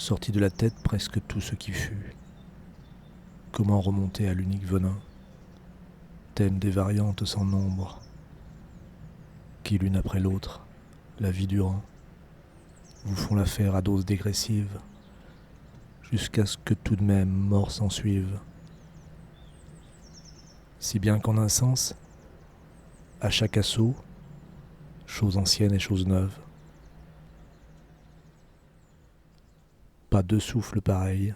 sortit de la tête presque tout ce qui fut. Comment remonter à l'unique venin, thème des variantes sans nombre, qui l'une après l'autre, la vie durant, vous font l'affaire à dose dégressive, jusqu'à ce que tout de même mort s'ensuive. Si bien qu'en un sens, à chaque assaut, chose ancienne et chose neuve, pas deux souffles pareils,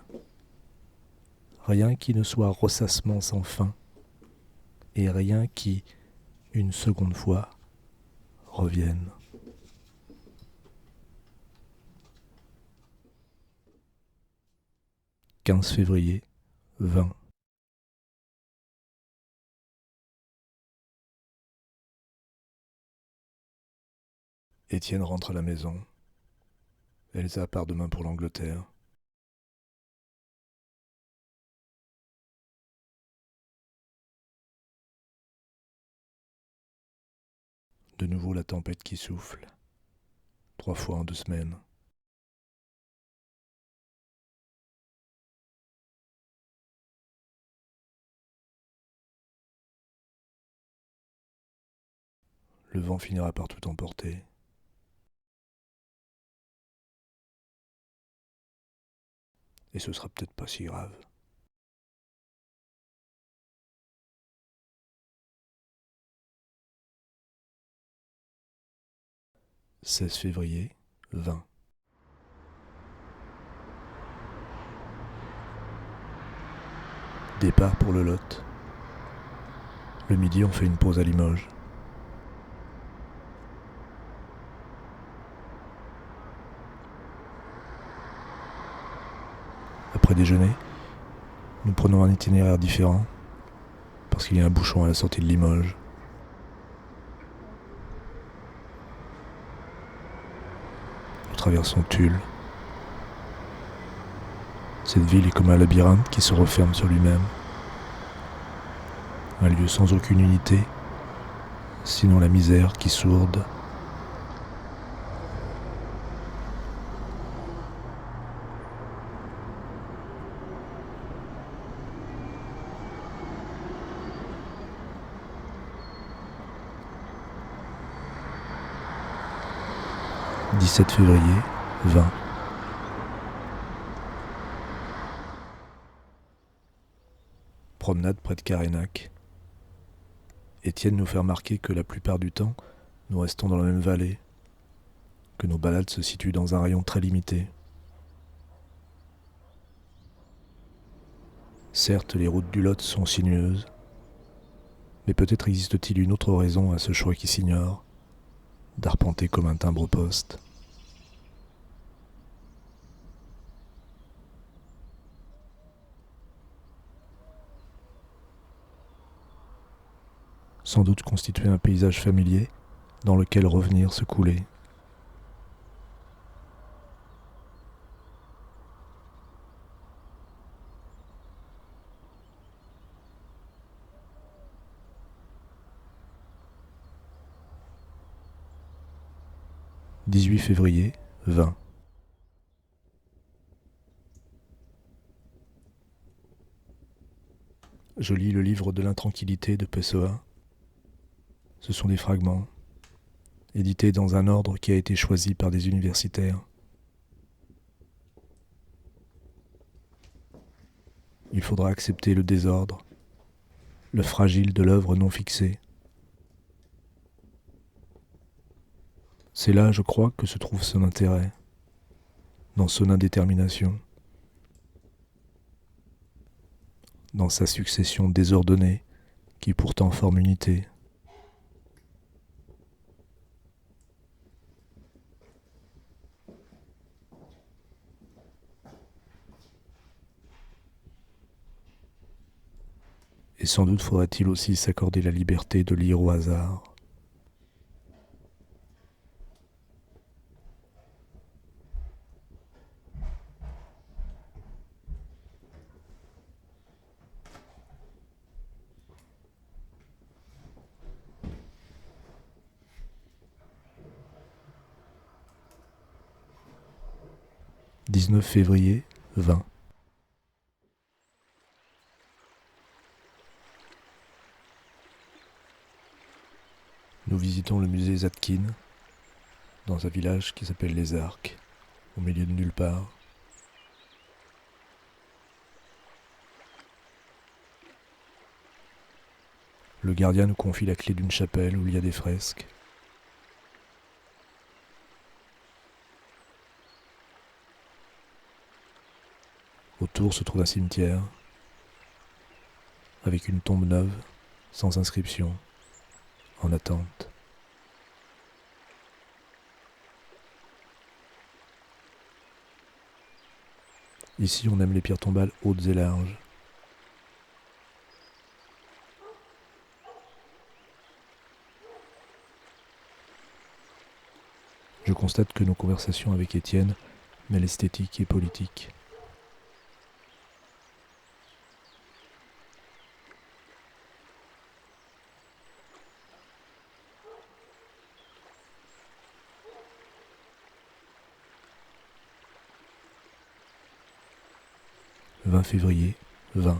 rien qui ne soit ressassement sans fin, et rien qui, une seconde fois, revienne. 15 février 20. Étienne rentre à la maison. Elsa part demain pour l'Angleterre. De nouveau la tempête qui souffle. 3 fois en 2 semaines. Le vent finira par tout emporter. Et ce sera peut-être pas si grave. « 16 février 20. Départ pour le Lot. Le midi, on fait une pause à Limoges. Après déjeuner, nous prenons un itinéraire différent parce qu'il y a un bouchon à la sortie de Limoges. Nous traversons Tulle. Cette ville est comme un labyrinthe qui se referme sur lui-même. Un lieu sans aucune unité, sinon la misère qui sourde. « 17 février 20. Promenade près de Carénac. Étienne nous fait remarquer que la plupart du temps, nous restons dans la même vallée, que nos balades se situent dans un rayon très limité. Certes, les routes du Lot sont sinueuses, mais peut-être existe-t-il une autre raison à ce choix qui s'ignore, d'arpenter comme un timbre-poste. Sans doute constituer un paysage familier dans lequel revenir se couler. « 18 février 20. Je lis le livre de l'intranquillité de Pessoa. Ce sont des fragments, édités dans un ordre qui a été choisi par des universitaires. Il faudra accepter le désordre, le fragile de l'œuvre non fixée. C'est là, je crois, que se trouve son intérêt, dans son indétermination, dans sa succession désordonnée qui pourtant forme unité. Et sans doute faudrait-il aussi s'accorder la liberté de lire au hasard. « 19 février, 20. Nous visitons le musée Zadkine, dans un village qui s'appelle Les Arcs, au milieu de nulle part. Le gardien nous confie la clé d'une chapelle où il y a des fresques. Autour se trouve un cimetière, avec une tombe neuve, sans inscription, en attente. Ici, on aime les pierres tombales hautes et larges. Je constate que nos conversations avec Étienne mêlent esthétique et politique. « 20 février, 20.